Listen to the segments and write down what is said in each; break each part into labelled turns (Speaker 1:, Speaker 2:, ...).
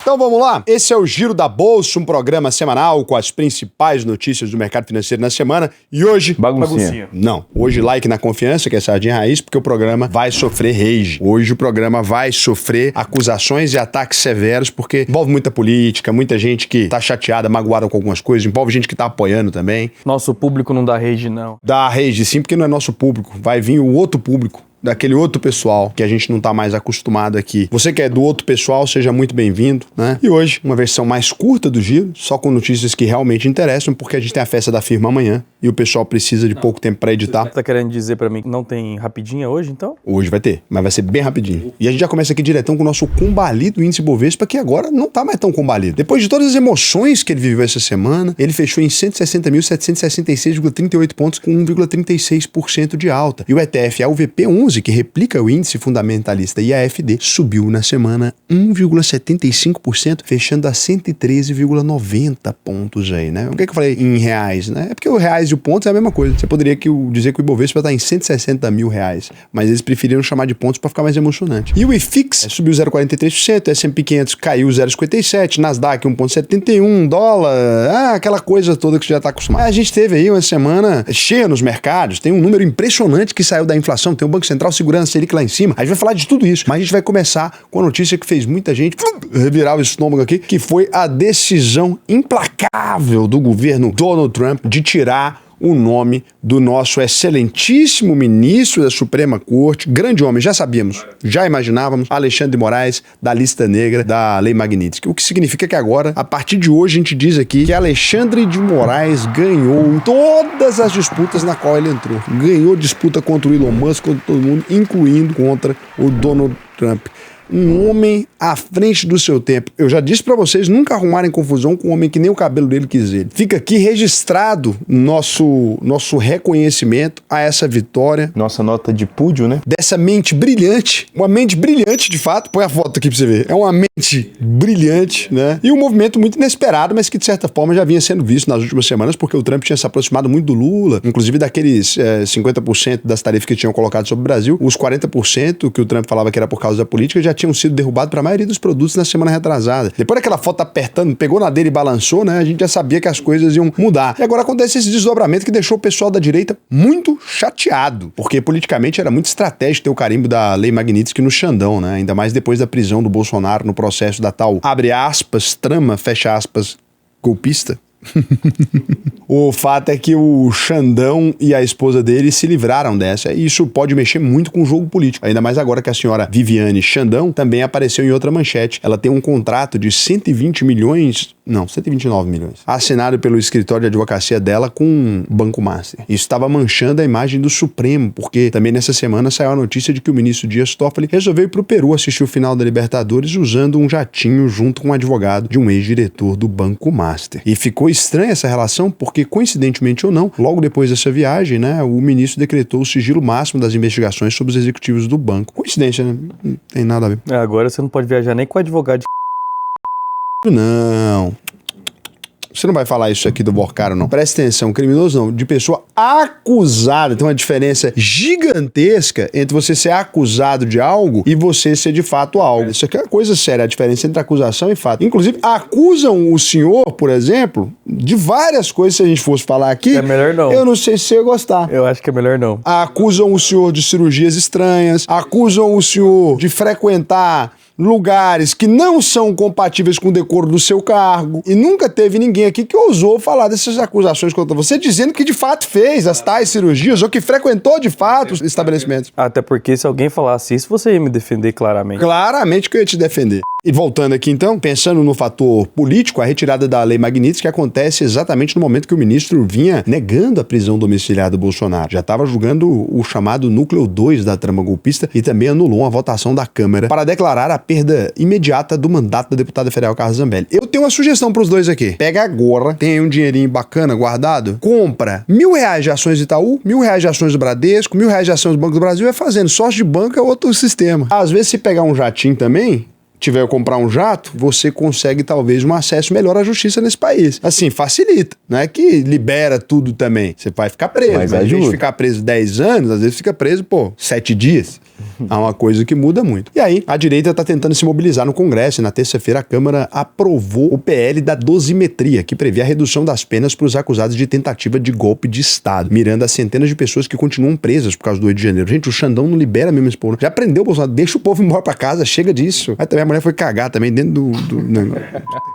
Speaker 1: Então vamos lá, esse é o Giro da Bolsa, um programa semanal com as principais notícias do mercado financeiro na semana. E hoje...
Speaker 2: Baguncinha.
Speaker 1: Não, hoje like na confiança, que é sardinha raiz, porque o programa vai sofrer rage. Hoje o programa vai sofrer acusações e ataques severos, porque envolve muita política, muita gente que tá chateada, magoada com algumas coisas, envolve gente que tá apoiando também.
Speaker 2: Nosso público não dá rage, não.
Speaker 1: Dá rage sim, porque não é nosso público, vai vir o outro público. Daquele outro pessoal que a gente não tá mais acostumado aqui. Você que é do outro pessoal, seja muito bem-vindo, né? E hoje, uma versão mais curta do Giro, só com notícias que realmente interessam, porque a gente tem a festa da firma amanhã e o pessoal precisa de pouco tempo pra editar.
Speaker 2: Você tá querendo dizer pra mim que não tem rapidinha hoje, então?
Speaker 1: Hoje vai ter, mas vai ser bem rapidinho. E a gente já começa aqui diretão com o nosso combalido índice Bovespa, que agora não tá mais tão combalido. Depois de todas as emoções que ele viveu essa semana, ele fechou em 160.766,38 pontos com 1,36% de alta. E o ETF AUVP11, que replica o índice fundamentalista IAFD, subiu na semana 1,75%, fechando a 113,90 pontos aí, né? Por que eu falei em reais, né? É porque o reais e o pontos é a mesma coisa. Você poderia dizer que o Ibovespa está em 160 mil reais, mas eles preferiram chamar de pontos para ficar mais emocionante. E o IFIX subiu 0,43%, S&P 500 caiu 0,57%, Nasdaq 1,71%, dólar, aquela coisa toda que você já está acostumado. A gente teve aí uma semana cheia nos mercados, tem um número impressionante que saiu da inflação, tem o Banco Central segurando a Selic lá em cima. A gente vai falar de tudo isso, mas a gente vai começar com a notícia que fez muita gente revirar o estômago aqui, que foi a decisão implacável do governo Donald Trump de tirar o nome do nosso excelentíssimo ministro da Suprema Corte, grande homem, já sabíamos, já imaginávamos, Alexandre de Moraes, da lista negra da Lei Magnitsky. O que significa que agora, a partir de hoje, a gente diz aqui que Alexandre de Moraes ganhou todas as disputas na qual ele entrou. Ganhou disputa contra o Elon Musk, contra todo mundo, incluindo contra o Donald Trump. Um homem à frente do seu tempo. Eu já disse pra vocês nunca arrumarem confusão com um homem que nem o cabelo dele quis ele. Fica aqui registrado nosso reconhecimento a essa vitória.
Speaker 2: Nossa nota de púdio, né?
Speaker 1: Dessa mente brilhante. Uma mente brilhante, de fato. Põe a foto aqui pra você ver. É uma mente brilhante, né? E um movimento muito inesperado, mas que de certa forma já vinha sendo visto nas últimas semanas, porque o Trump tinha se aproximado muito do Lula. Inclusive daqueles 50% das tarifas que tinham colocado sobre o Brasil. Os 40% que o Trump falava que era por causa da política já tinham sido derrubados para a maioria dos produtos na semana retrasada. Depois daquela foto apertando, pegou na dele e balançou, né? A gente já sabia que as coisas iam mudar. E agora acontece esse desdobramento que deixou o pessoal da direita muito chateado, porque politicamente era muito estratégico ter o carimbo da Lei Magnitsky no Xandão, né? Ainda mais depois da prisão do Bolsonaro no processo da tal, abre aspas, trama, fecha aspas, golpista. O fato é que o Xandão e a esposa dele se livraram dessa, e isso pode mexer muito com o jogo político, ainda mais agora que a senhora Viviane Xandão também apareceu em outra manchete. Ela tem um contrato de 129 milhões, assinado pelo escritório de advocacia dela com o Banco Master. Isso estava manchando a imagem do Supremo, porque também nessa semana saiu a notícia de que o ministro Dias Toffoli resolveu ir pro Peru assistir o final da Libertadores usando um jatinho junto com um advogado de um ex-diretor do Banco Master. E ficou estranha essa relação, porque coincidentemente ou não, logo depois dessa viagem, né, o ministro decretou o sigilo máximo das investigações sobre os executivos do banco. Coincidência, né? Não tem nada a ver.
Speaker 2: Agora você não pode viajar nem com advogado de...
Speaker 1: Não. Você não vai falar isso aqui do Borcaro, não. Presta atenção, criminoso não, de pessoa acusada. Tem uma diferença gigantesca entre você ser acusado de algo e você ser de fato algo. Isso aqui é uma coisa séria, a diferença entre acusação e fato. Inclusive, acusam o senhor, por exemplo, de várias coisas, se a gente fosse falar aqui.
Speaker 2: É melhor não.
Speaker 1: Eu não sei se você ia gostar.
Speaker 2: Eu acho que é melhor não.
Speaker 1: Acusam o senhor de cirurgias estranhas, acusam o senhor de frequentar lugares que não são compatíveis com o decoro do seu cargo, e nunca teve ninguém aqui que ousou falar dessas acusações contra você, dizendo que de fato fez as tais cirurgias ou que frequentou de fato os estabelecimentos.
Speaker 2: Até porque se alguém falasse isso, você ia me defender claramente.
Speaker 1: Claramente que eu ia te defender. E voltando aqui então, pensando no fator político, a retirada da Lei Magnitsky acontece exatamente no momento que o ministro vinha negando a prisão domiciliar do Bolsonaro. Já estava julgando o chamado núcleo 2 da trama golpista e também anulou uma votação da Câmara para declarar a perda imediata do mandato da deputada federal Carla Zambelli. Eu tenho uma sugestão para os dois aqui. Pega agora, tem aí um dinheirinho bacana guardado, compra R$1.000 de ações do Itaú, R$1.000 de ações do Bradesco, R$1.000 de ações do Banco do Brasil, vai fazendo. Sócio de banco é outro sistema. Às vezes, se pegar um jatinho também, tiver que comprar um jato, você consegue talvez um acesso melhor à justiça nesse país. Assim, facilita. Não é que libera tudo também. Você vai ficar preso. Mas a gente ficar preso 10 anos, às vezes fica preso, 7 dias. É uma coisa que muda muito. E aí, a direita está tentando se mobilizar no Congresso e na terça-feira a Câmara aprovou o PL da dosimetria, que prevê a redução das penas para os acusados de tentativa de golpe de Estado, mirando as centenas de pessoas que continuam presas por causa do 8 de janeiro. Gente, o Xandão não libera mesmo esse povo. Já aprendeu, Bolsonaro, deixa o povo embora pra casa, chega disso. Aí também a mulher foi cagar também dentro do negócio.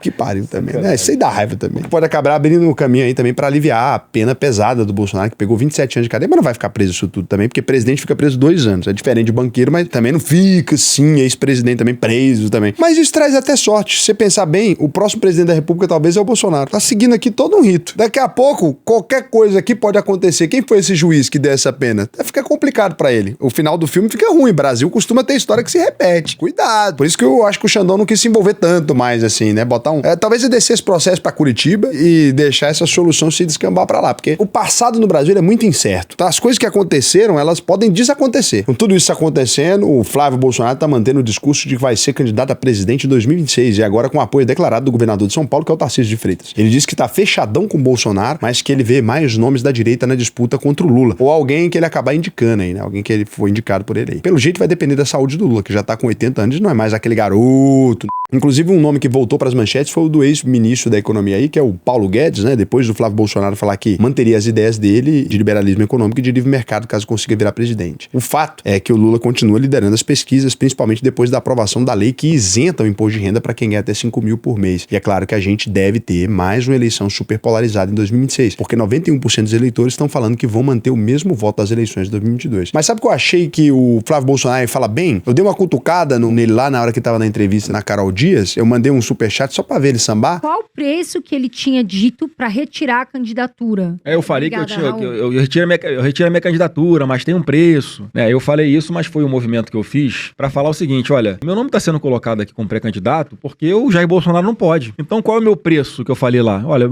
Speaker 1: Que pariu também, né? Isso aí dá raiva também. Pode acabar abrindo um caminho aí também para aliviar a pena pesada do Bolsonaro, que pegou 27 anos de cadeia, mas não vai ficar preso isso tudo também, porque presidente fica preso 2 anos. É diferente de banqueiro, mas também não fica, sim, ex-presidente também preso também. Mas isso traz até sorte. Se você pensar bem, o próximo presidente da República talvez é o Bolsonaro. Tá seguindo aqui todo um rito. Daqui a pouco, qualquer coisa aqui pode acontecer. Quem foi esse juiz que deu essa pena? Fica complicado pra ele. O final do filme fica ruim. Brasil costuma ter história que se repete. Cuidado. Por isso que eu acho que o Xandão não quis se envolver tanto mais, assim, né? Botar talvez ele descer esse processo pra Curitiba e deixar essa solução se descambar pra lá. Porque o passado no Brasil é muito incerto. Então, as coisas que aconteceram, elas podem desacontecer. Com tudo isso acontecendo, o Flávio Bolsonaro tá mantendo o discurso de que vai ser candidato a presidente em 2026 e agora com apoio declarado do governador de São Paulo, que é o Tarcísio de Freitas. Ele disse que tá fechadão com o Bolsonaro, mas que ele vê mais nomes da direita na disputa contra o Lula. Ou alguém que ele acabar indicando aí, né? Alguém que ele foi indicado por ele aí. Pelo jeito vai depender da saúde do Lula, que já tá com 80 anos e não é mais aquele garoto. Inclusive, um nome que voltou para as manchetes foi o do ex-ministro da Economia aí, que é o Paulo Guedes, né? Depois do Flávio Bolsonaro falar que manteria as ideias dele de liberalismo econômico e de livre mercado caso consiga virar presidente. O fato é que o Lula continua liderando as pesquisas, principalmente depois da aprovação da lei que isenta o imposto de renda para quem ganha até 5 mil por mês. E é claro que a gente deve ter mais uma eleição super polarizada em 2026, porque 91% dos eleitores estão falando que vão manter o mesmo voto das eleições de 2022. Mas sabe o que eu achei que o Flávio Bolsonaro fala bem? Eu dei uma cutucada nele lá na hora que tava na entrevista na Carol Dias, eu mandei um superchat só pra ver ele sambar.
Speaker 3: Qual o preço que ele tinha dito pra retirar a candidatura?
Speaker 4: Eu falei Obrigada, que eu retiro a minha candidatura, mas tem um preço. Eu falei isso, mas foi um movimento que eu fiz pra falar o seguinte, olha, meu nome tá sendo colocado aqui como pré-candidato porque o Jair Bolsonaro não pode. Então qual é o meu preço que eu falei lá? Olha,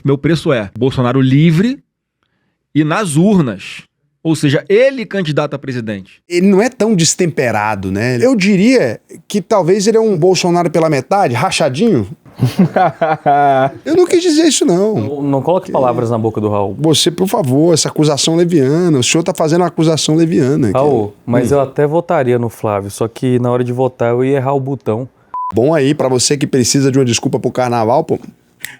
Speaker 4: meu preço é Bolsonaro livre e nas urnas. Ou seja, ele candidato a presidente.
Speaker 1: Ele não é tão destemperado, né? Eu diria que talvez ele é um Bolsonaro pela metade, rachadinho. Eu não quis dizer isso, não.
Speaker 2: Não coloque palavras na boca do Raul.
Speaker 1: Você, por favor, essa acusação leviana. O senhor tá fazendo uma acusação leviana.
Speaker 2: Raul, mas eu até votaria no Flávio, só que na hora de votar eu ia errar o botão.
Speaker 1: Bom aí, pra você que precisa de uma desculpa pro carnaval, pô.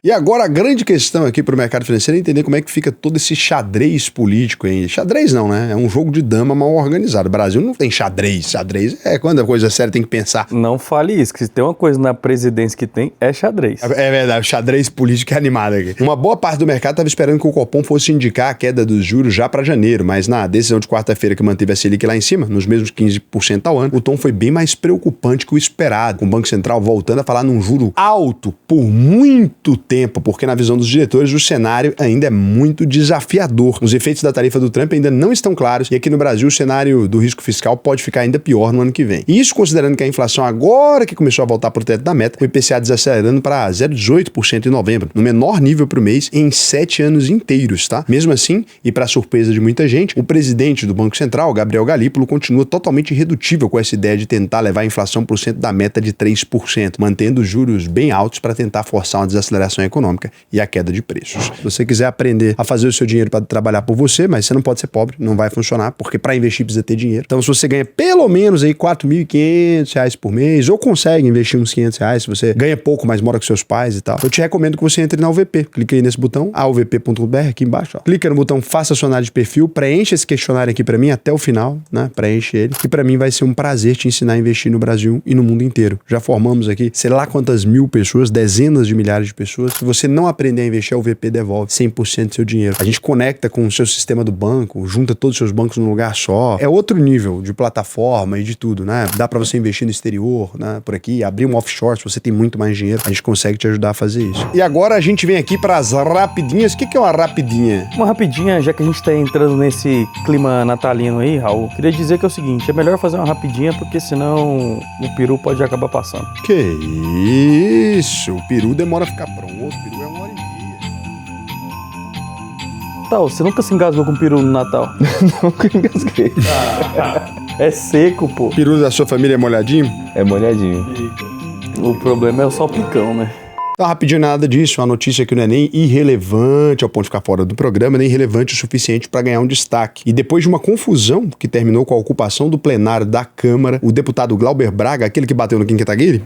Speaker 1: E agora a grande questão aqui pro mercado financeiro é entender como é que fica todo esse xadrez político aí. Xadrez não, né? É um jogo de dama mal organizado. O Brasil não tem xadrez. Xadrez é quando a coisa séria tem que pensar.
Speaker 2: Não fale isso, que se tem uma coisa na presidência que tem, é xadrez.
Speaker 1: É verdade, o xadrez político é animado aqui. Uma boa parte do mercado estava esperando que o Copom fosse indicar a queda dos juros já para janeiro, mas na decisão de quarta-feira que manteve a Selic lá em cima, nos mesmos 15% ao ano, o tom foi bem mais preocupante que o esperado, com o Banco Central voltando a falar num juro alto por muito tempo, porque na visão dos diretores o cenário ainda é muito desafiador. Os efeitos da tarifa do Trump ainda não estão claros e aqui no Brasil o cenário do risco fiscal pode ficar ainda pior no ano que vem. E isso considerando que a inflação agora que começou a voltar para o teto da meta, o IPCA desacelerando para 0,18% em novembro, no menor nível para o mês em 7 anos inteiros, tá? Mesmo assim, e para surpresa de muita gente, o presidente do Banco Central, Gabriel Galípolo, continua totalmente irredutível com essa ideia de tentar levar a inflação para o centro da meta de 3%, mantendo os juros bem altos para tentar forçar uma desaceleração econômica e a queda de preços. Se você quiser aprender a fazer o seu dinheiro para trabalhar por você, mas você não pode ser pobre, não vai funcionar, porque para investir precisa ter dinheiro. Então, se você ganha pelo menos aí R$4.500 por mês, ou consegue investir uns R$500, se você ganha pouco, mas mora com seus pais e tal, eu te recomendo que você entre na UVP. Clique aí nesse botão, auvp.br, aqui embaixo, ó. Clica no botão Faça sua análise de perfil, preencha esse questionário aqui para mim até o final, né? Preenche ele. E para mim vai ser um prazer te ensinar a investir no Brasil e no mundo inteiro. Já formamos aqui, sei lá quantas mil pessoas, dezenas de milhares de pessoas. Se você não aprender a investir, a UVP devolve 100% do seu dinheiro. A gente conecta com o seu sistema do banco, junta todos os seus bancos num lugar só. É outro nível de plataforma e de tudo, né? Dá pra você investir no exterior, né? Por aqui, abrir um offshore, se você tem muito mais dinheiro, a gente consegue te ajudar a fazer isso. E agora a gente vem aqui pras rapidinhas. O que é uma rapidinha?
Speaker 2: Uma rapidinha, já que a gente tá entrando nesse clima natalino aí, Raul, queria dizer que é o seguinte, é melhor fazer uma rapidinha, porque senão o peru pode acabar passando.
Speaker 1: Que isso? O peru demora a ficar pronto, o peru é 1h30.
Speaker 2: Tá, você nunca se engasgou com peru no Natal?
Speaker 4: Nunca engasguei.
Speaker 2: É seco, pô.
Speaker 1: O peru da sua família é molhadinho?
Speaker 5: É molhadinho.
Speaker 2: O problema é o salpicão, né?
Speaker 1: Então, rapidinho, nada disso. Uma notícia que não é nem irrelevante ao ponto de ficar fora do programa, nem irrelevante o suficiente para ganhar um destaque. E depois de uma confusão que terminou com a ocupação do plenário da Câmara, o deputado Glauber Braga, aquele que bateu no Kim Kataguiri,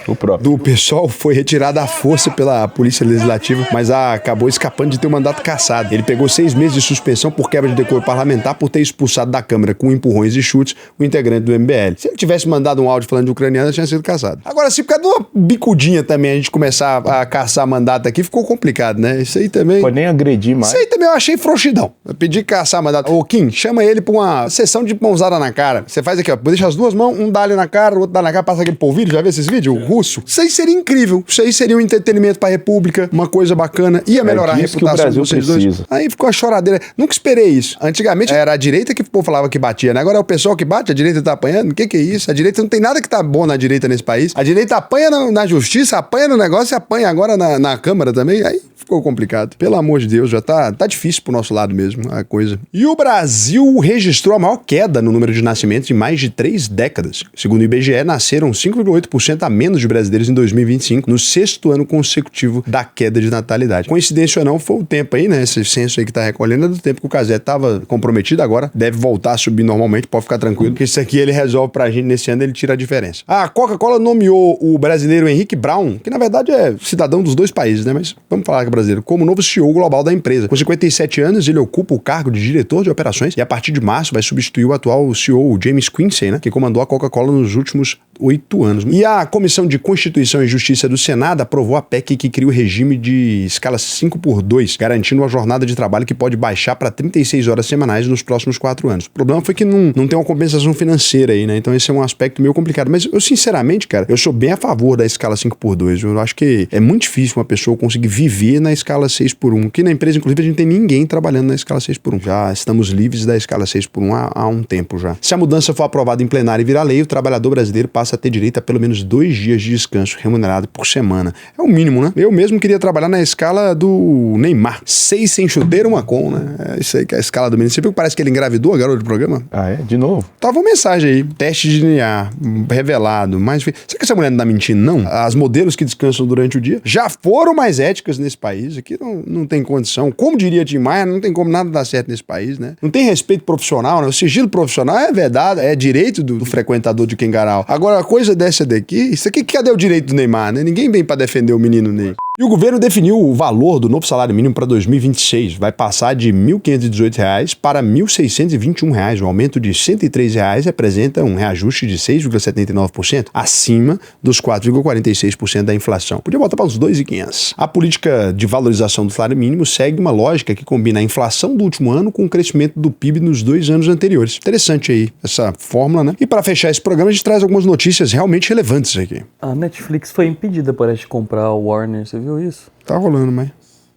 Speaker 5: O próprio.
Speaker 1: do PSOL, foi retirado à força pela Polícia Legislativa, mas acabou escapando de ter o mandato cassado. Ele pegou 6 meses de suspensão por quebra de decoro parlamentar por ter expulsado da Câmara com empurrões e chutes o integrante do MBL. Se ele tivesse mandado um áudio falando de ucraniano, tinha sido cassado. Agora, se por causa de uma bicudinha também a gente começar a caçar mandato aqui, ficou complicado, né? Isso aí também...
Speaker 5: Pode nem agredir mais.
Speaker 1: Isso aí também eu achei frouxidão. Eu pedi caçar mandato. Ô, Kim, chama ele pra uma sessão de mãozada na cara. Você faz aqui, ó. Deixa as duas mãos, um dá ali na cara, o outro dá na cara, passa aquele polvilho. Já viu esses vídeos? O russo. Isso aí seria incrível. Isso aí seria um entretenimento pra República, uma coisa bacana. Ia melhorar a
Speaker 5: disso que o
Speaker 1: reputação de
Speaker 5: Brasil
Speaker 1: vocês dois.
Speaker 5: precisa.
Speaker 1: Aí ficou a choradeira. Nunca esperei isso. Antigamente era a direita que o povo falava que batia, né? Agora é o pessoal que bate, a direita tá apanhando. O que é isso? A direita não tem nada que tá bom na direita nesse país. A direita apanha na justiça, apanha no negócio e apanha agora na Câmara também. Aí ficou complicado. Pelo amor de Deus, já tá difícil pro nosso lado mesmo a coisa. E o Brasil registrou a maior queda no número de nascimentos em mais de 3 décadas. Segundo o IBGE, nasceram 5,8% a menos de brasileiros em 2025, no 6º ano consecutivo da queda de natalidade. Coincidência ou não, foi o tempo aí, né? Esse censo aí que tá recolhendo é do tempo que o Casé tava comprometido, agora deve voltar a subir normalmente, pode ficar tranquilo, porque isso aqui ele resolve pra gente nesse ano, ele tira a diferença. A Coca-Cola nomeou o brasileiro Henrique Braun, que na verdade é cidadão dos 2 países, né? Mas vamos falar que é brasileiro, como novo CEO global da empresa. Com 57 anos, ele ocupa o cargo de diretor de operações e a partir de março vai substituir o atual CEO, James Quincey, né? Que comandou a Coca-Cola nos últimos 8 anos. E a Comissão de Constituição e Justiça do Senado aprovou a PEC que cria o regime de escala 5x2, garantindo uma jornada de trabalho que pode baixar para 36 horas semanais nos próximos 4 anos. O problema foi que não tem uma compensação financeira aí, né? Então esse é um aspecto meio complicado. Mas eu, sinceramente, cara, eu sou bem a favor da escala 5x2. Eu acho que é muito difícil uma pessoa conseguir viver na escala 6x1. Aqui na empresa, inclusive, a gente não tem ninguém trabalhando na escala 6x1. Já estamos livres da escala 6x1 há um tempo já. Se a mudança for aprovada em plenário e virar lei, o trabalhador brasileiro passa a ter direito a pelo menos 2 dias de descanso remunerado por semana. É o mínimo, né? Eu mesmo queria trabalhar na escala do Neymar. 6 sem chuteira, 1 com, né? É isso aí que é a escala do menino. Você viu que parece que ele engravidou a garota do programa?
Speaker 5: Ah, é? De novo?
Speaker 1: Tava uma mensagem aí. Teste de DNA revelado. Mas será que essa mulher não tá mentindo, não? As modelos que descansam durante o dia já foram mais éticas nesse país. Aqui não tem condição. Como diria Tim Maia, não tem como nada dar certo nesse país, né? Não tem respeito profissional, né? O sigilo profissional é vedado, é direito do frequentador de Kengarau. Agora, a coisa dessa daqui, isso aqui, cadê o direito do Neymar, né? Ninguém vem pra defender o menino Ney. E o governo definiu o valor do novo salário mínimo para 2026. Vai passar de R$ 1.518 para R$ 1.621. O aumento de R$ 103 representa um reajuste de 6,79%, acima dos 4,46% da inflação. Podia voltar para uns 2.500. A política de valorização do salário mínimo segue uma lógica que combina a inflação do último ano com o crescimento do PIB nos 2 anos anteriores. Interessante aí essa fórmula, né? E para fechar esse programa, a gente traz algumas notícias realmente relevantes aqui.
Speaker 2: A Netflix foi impedida, parece, de comprar o Warner, você viu isso?
Speaker 1: Tá rolando, mas...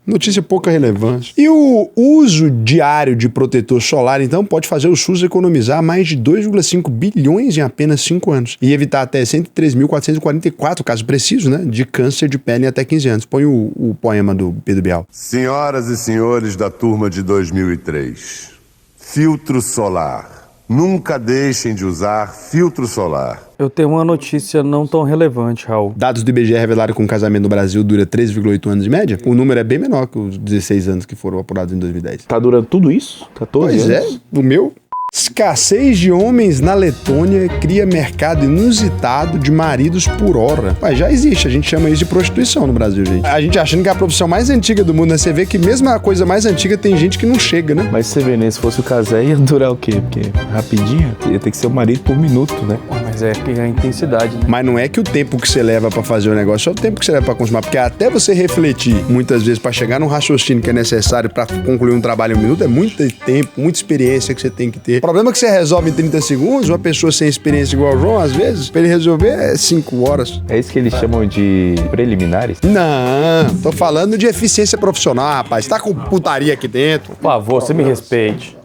Speaker 1: notícia pouca relevância. E o uso diário de protetor solar, então, pode fazer o SUS economizar mais de 2,5 bilhões em apenas 5 anos e evitar até 103.444 casos precisos, né, de câncer de pele em até 15 anos. Põe o poema do Pedro Bial.
Speaker 6: Senhoras e senhores da turma de 2003, filtro solar. Nunca deixem de usar filtro solar.
Speaker 2: Eu tenho uma notícia não tão relevante, Raul.
Speaker 1: Dados do IBGE revelaram que um casamento no Brasil dura 13,8 anos em média. O número é bem menor que os 16 anos que foram apurados em 2010.
Speaker 5: Tá durando tudo isso? 14
Speaker 1: Pois
Speaker 5: anos?
Speaker 1: é, o meu... Escassez de homens na Letônia cria mercado inusitado de maridos por hora. Mas já existe, a gente chama isso de prostituição no Brasil, gente. A gente achando que é a profissão mais antiga do mundo, né? Você vê que mesmo a coisa mais antiga tem gente que não chega, né?
Speaker 5: Mas você vê, né? Se fosse o casé, ia durar o quê? Porque rapidinho, ia ter que ser o marido por minuto, né?
Speaker 2: Mas é que é a intensidade, né?
Speaker 1: Mas não é que o tempo que você leva pra fazer o negócio é o tempo que você leva pra consumar, porque até você refletir, muitas vezes, pra chegar num raciocínio que é necessário pra concluir um trabalho em 1 minuto, é muito tempo, muita experiência que você tem que ter. O problema é que você resolve em 30 segundos, uma pessoa sem experiência igual o João, às vezes, pra ele resolver é 5 horas.
Speaker 5: É isso que eles chamam de preliminares?
Speaker 1: Não, tô falando de eficiência profissional, rapaz. Tá com putaria aqui dentro.
Speaker 2: Por favor, você me respeite.